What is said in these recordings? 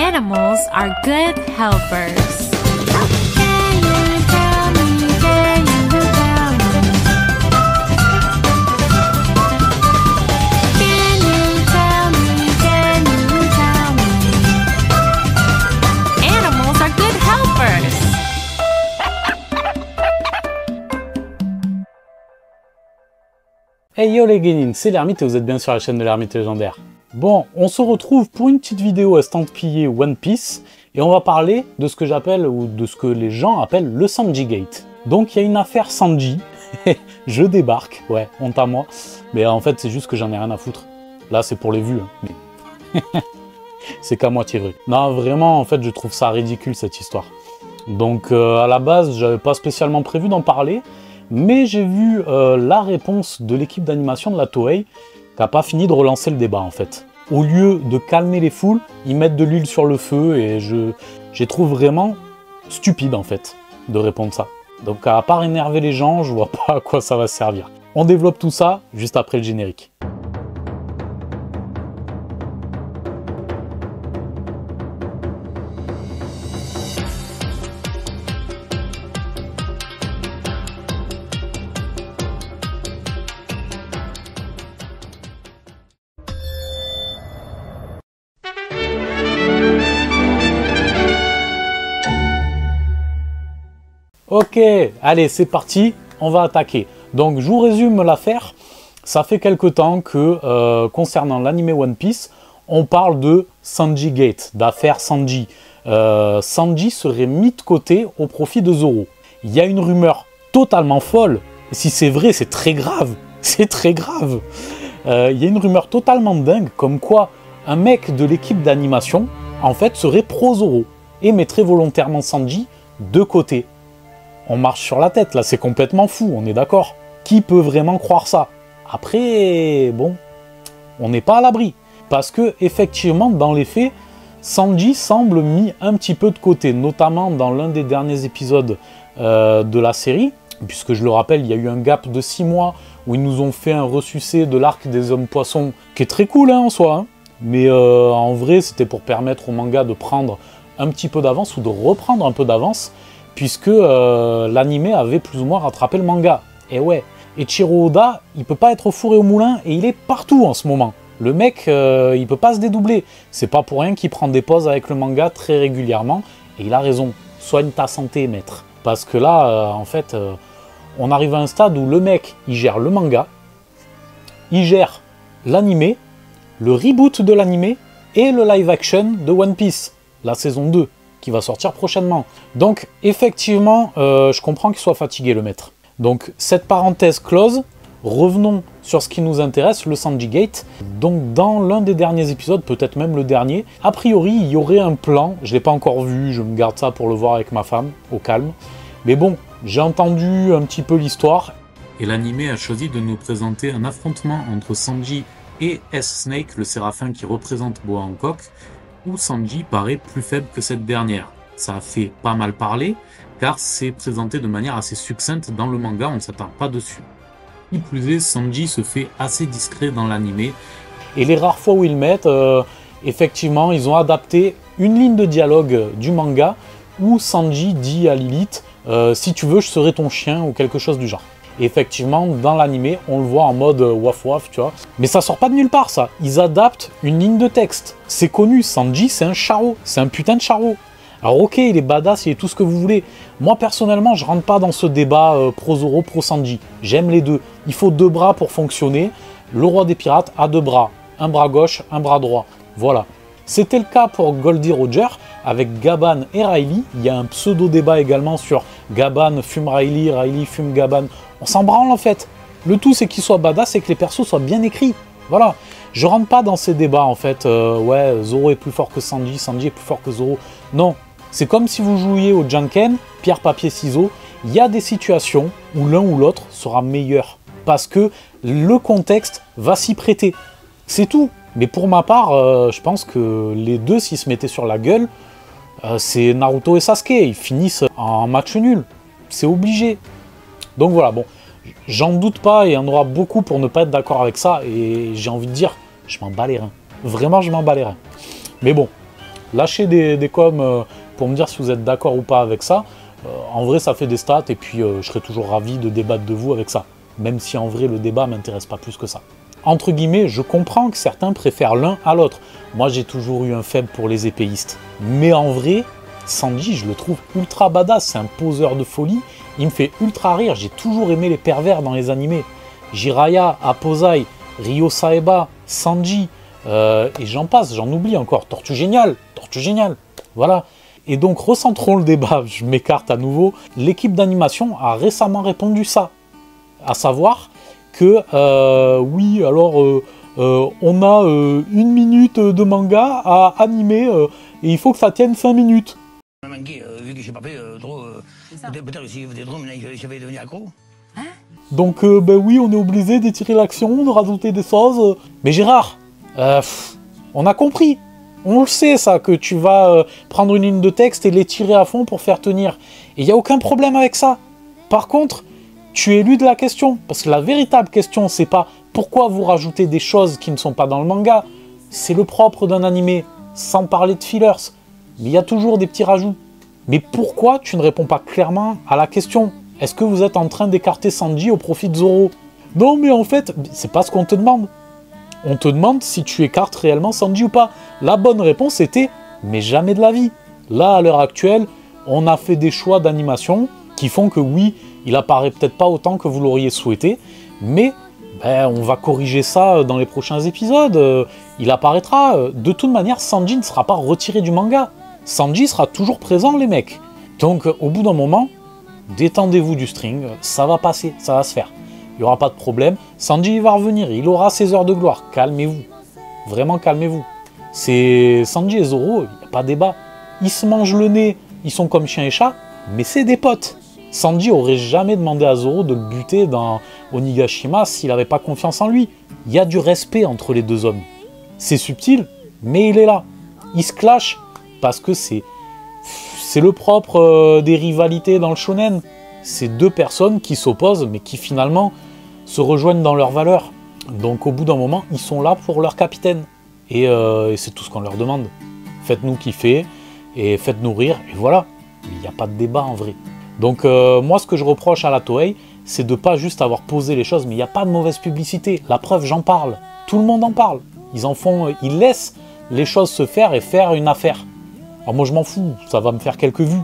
Animals are good helpers. Can you tell me, can you tell me? Can you tell me, can you tell me? Animals are good helpers. Hey yo les Guénines, c'est l'Ermite et vous êtes bien sur la chaîne de l'Ermite légendaire. Bon, on se retrouve pour une petite vidéo estampillée One Piece et on va parler de ce que j'appelle, ou de ce que les gens appellent le Sanji Gate. Donc il y a une affaire Sanji, je débarque, ouais, honte à moi, mais en fait c'est juste que j'en ai rien à foutre. Là c'est pour les vues, hein, mais c'est qu'à moitié vrai. Non vraiment, en fait je trouve ça ridicule cette histoire. Donc à la base j'avais pas spécialement prévu d'en parler, mais j'ai vu la réponse de l'équipe d'animation de la Toei qui n'a pas fini de relancer le débat en fait. Au lieu de calmer les foules, ils mettent de l'huile sur le feu et je trouve vraiment stupide en fait de répondre ça. Donc à part énerver les gens, je vois pas à quoi ça va servir. On développe tout ça juste après le générique. Ok, allez, c'est parti, on va attaquer. Donc, je vous résume l'affaire. Ça fait quelque temps que, concernant l'anime One Piece, on parle de Sanji Gate, d'affaire Sanji. Sanji serait mis de côté au profit de Zoro. Il y a une rumeur totalement folle. Et si c'est vrai, c'est très grave. C'est très grave. Il y a une rumeur totalement dingue, comme quoi un mec de l'équipe d'animation, en fait, serait pro-Zoro et mettrait volontairement Sanji de côté. On marche sur la tête, là, c'est complètement fou, on est d'accord. Qui peut vraiment croire ça? Après, bon, on n'est pas à l'abri. Parce que, effectivement, dans les faits, Sanji semble mis un petit peu de côté, notamment dans l'un des derniers épisodes de la série, puisque je le rappelle, il y a eu un gap de 6 mois où ils nous ont fait un ressucé de l'arc des hommes poissons, qui est très cool hein, en soi, hein. Mais en vrai, c'était pour permettre au manga de prendre un petit peu d'avance ou de reprendre un peu d'avance, puisque l'anime avait plus ou moins rattrapé le manga. Et ouais, Eiichiro Oda, il peut pas être au four et au moulin, et il est partout en ce moment. Le mec, il peut pas se dédoubler. C'est pas pour rien qu'il prend des pauses avec le manga très régulièrement, et il a raison. Soigne ta santé, maître. Parce que là, en fait, on arrive à un stade où le mec, il gère le manga, il gère l'anime, le reboot de l'anime, et le live action de One Piece, la saison 2. Qui va sortir prochainement. Donc effectivement, je comprends qu'il soit fatigué le maître. Donc cette parenthèse close, revenons sur ce qui nous intéresse, le Sanji Gate. Donc dans l'un des derniers épisodes, peut-être même le dernier, a priori il y aurait un plan, je ne l'ai pas encore vu, je me garde ça pour le voir avec ma femme, au calme. Mais bon, j'ai entendu un petit peu l'histoire. Et l'anime a choisi de nous présenter un affrontement entre Sanji et S-Snake, le séraphin qui représente Boa Hancock, où Sanji paraît plus faible que cette dernière. Ça a fait pas mal parler, car c'est présenté de manière assez succincte dans le manga, on ne s'attend pas dessus. Qui plus est, Sanji se fait assez discret dans l'anime. Et les rares fois où ils le mettent, effectivement, ils ont adapté une ligne de dialogue du manga, où Sanji dit à Lilith « Si tu veux, je serai ton chien » ou quelque chose du genre. Et effectivement, dans l'anime, on le voit en mode waf waf, tu vois. Mais ça sort pas de nulle part, ça. Ils adaptent une ligne de texte. C'est connu, Sanji, c'est un charreau. C'est un putain de charreau. Alors ok, il est badass, il est tout ce que vous voulez. Moi, personnellement, je rentre pas dans ce débat pro-Zoro, pro-Sanji. J'aime les deux. Il faut 2 bras pour fonctionner. Le roi des pirates a 2 bras. Un bras gauche, un bras droit. Voilà. C'était le cas pour Goldie Roger, avec Gaban et Riley. Il y a un pseudo-débat également sur Gaban fume Riley, Riley fume Gaban. On s'en branle en fait. Le tout c'est qu'il soit badass et que les persos soient bien écrits. Voilà. Je rentre pas dans ces débats en fait. Ouais, Zoro est plus fort que Sanji, Sanji est plus fort que Zoro. Non. C'est comme si vous jouiez au Janken, pierre, papier, ciseaux. Il y a des situations où l'un ou l'autre sera meilleur. Parce que le contexte va s'y prêter. C'est tout. Mais pour ma part, je pense que les deux, s'ils se mettaient sur la gueule, c'est Naruto et Sasuke. Ils finissent en match nul. C'est obligé. Donc voilà, bon, j'en doute pas, et il y en aura beaucoup pour ne pas être d'accord avec ça, et j'ai envie de dire, je m'en bats les reins. Vraiment, je m'en bats les reins. Mais bon, Lâchez des coms pour me dire si vous êtes d'accord ou pas avec ça. En vrai, ça fait des stats et puis je serai toujours ravi de débattre de vous avec ça. Même si en vrai, le débat m'intéresse pas plus que ça. Entre guillemets, je comprends que certains préfèrent l'un à l'autre. Moi, j'ai toujours eu un faible pour les épéistes. Mais en vrai, Sanji, je le trouve ultra badass. C'est un poseur de folie. Il me fait ultra rire. J'ai toujours aimé les pervers dans les animés. Jiraiya, Aposai, Ryo Saeba, Sanji, et j'en passe, j'en oublie encore. Tortue géniale, voilà. Et donc, recentrons le débat, je m'écarte à nouveau. L'équipe d'animation a récemment répondu ça. À savoir que, oui, alors, on a 1 minute de manga à animer, et il faut que ça tienne 5 minutes. Vu que j'ai pas fait trop, peut-être si des drômes, je vais devenir accro. Donc, ben oui, on est obligé d'étirer l'action, de rajouter des choses. Mais Gérard, on a compris. On le sait, ça, que tu vas prendre une ligne de texte et l'étirer à fond pour faire tenir. Et il n'y a aucun problème avec ça. Par contre, tu es élu de la question. Parce que la véritable question, c'est pas pourquoi vous rajoutez des choses qui ne sont pas dans le manga. C'est le propre d'un animé, sans parler de fillers. Mais il y a toujours des petits rajouts. Mais pourquoi tu ne réponds pas clairement à la question ? Est-ce que vous êtes en train d'écarter Sanji au profit de Zoro? Non, mais en fait, c'est pas ce qu'on te demande. On te demande si tu écartes réellement Sanji ou pas. La bonne réponse était « mais jamais de la vie ». Là, à l'heure actuelle, on a fait des choix d'animation qui font que oui, il apparaît peut-être pas autant que vous l'auriez souhaité, mais ben, on va corriger ça dans les prochains épisodes. Il apparaîtra. De toute manière, Sanji ne sera pas retiré du manga. Sanji sera toujours présent, les mecs. Donc, au bout d'un moment, détendez-vous du string, ça va passer, ça va se faire. Il n'y aura pas de problème. Sanji va revenir, il aura ses heures de gloire. Calmez-vous. Vraiment, calmez-vous. C'est Sanji et Zoro, il n'y a pas débat. Ils se mangent le nez, ils sont comme chien et chat, mais c'est des potes. Sanji aurait jamais demandé à Zoro de le buter dans Onigashima s'il n'avait pas confiance en lui. Il y a du respect entre les deux hommes. C'est subtil, mais il est là. Ils se clashent parce que c'est le propre des rivalités dans le shonen. C'est deux personnes qui s'opposent, mais qui finalement se rejoignent dans leurs valeurs. Donc au bout d'un moment, ils sont là pour leur capitaine. Et c'est tout ce qu'on leur demande. Faites-nous kiffer, et faites-nous rire, et voilà. Il n'y a pas de débat en vrai. Donc moi, ce que je reproche à la Toei, c'est de pas juste avoir posé les choses, mais il n'y a pas de mauvaise publicité. La preuve, j'en parle. Tout le monde en parle. Ils laissent les choses se faire et faire une affaire. Alors moi, je m'en fous, ça va me faire quelques vues.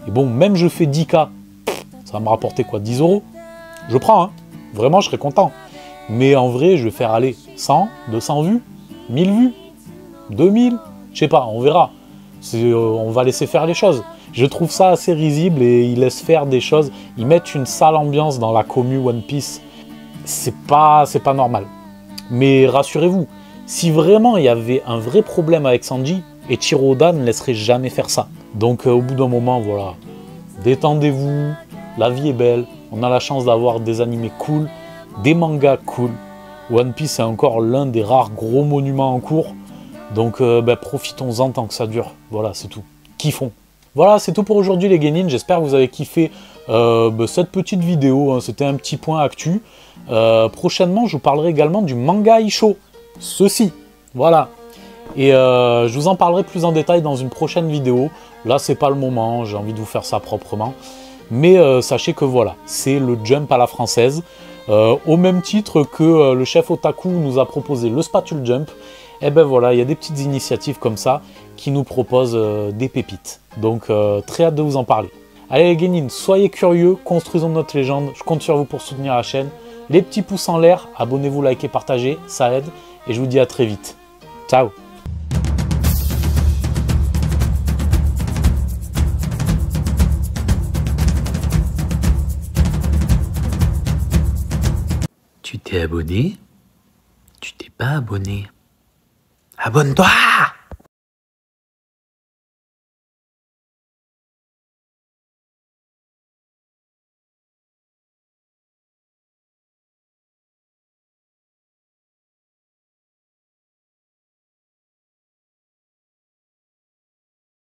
Et bon, même je fais 10K, ça va me rapporter quoi, 10 €? Je prends, hein. Vraiment, je serais content. Mais en vrai, je vais faire aller 100, 200 vues, 1000 vues, 2000, je sais pas, on verra. On va laisser faire les choses. Je trouve ça assez risible et ils laissent faire des choses. Ils mettent une sale ambiance dans la commu One Piece. C'est pas normal. Mais rassurez-vous, si vraiment il y avait un vrai problème avec Sanji, Eiichiro Oda ne laisserait jamais faire ça. Donc au bout d'un moment, voilà, détendez-vous, la vie est belle, on a la chance d'avoir des animés cool, des mangas cool. One Piece est encore l'un des rares gros monuments en cours, donc profitons-en tant que ça dure. Voilà, c'est tout. Kiffons. Voilà, c'est tout pour aujourd'hui les Genin, j'espère que vous avez kiffé cette petite vidéo, hein. C'était un petit point actu. Prochainement, je vous parlerai également du manga Isho. Ceci, voilà. Et je vous en parlerai plus en détail dans une prochaine vidéo. Là, c'est pas le moment, j'ai envie de vous faire ça proprement. Mais sachez que voilà, c'est le Jump à la française. Au même titre que le chef Otaku nous a proposé le Spatule Jump. Et ben voilà, il y a des petites initiatives comme ça qui nous proposent des pépites. Donc très hâte de vous en parler. Allez les Genin, soyez curieux, construisons notre légende. Je compte sur vous pour soutenir la chaîne. Les petits pouces en l'air, abonnez-vous, likez, partagez, ça aide. Et je vous dis à très vite. Ciao. Tu t'es abonné? Tu t'es pas abonné? Abonne-toi!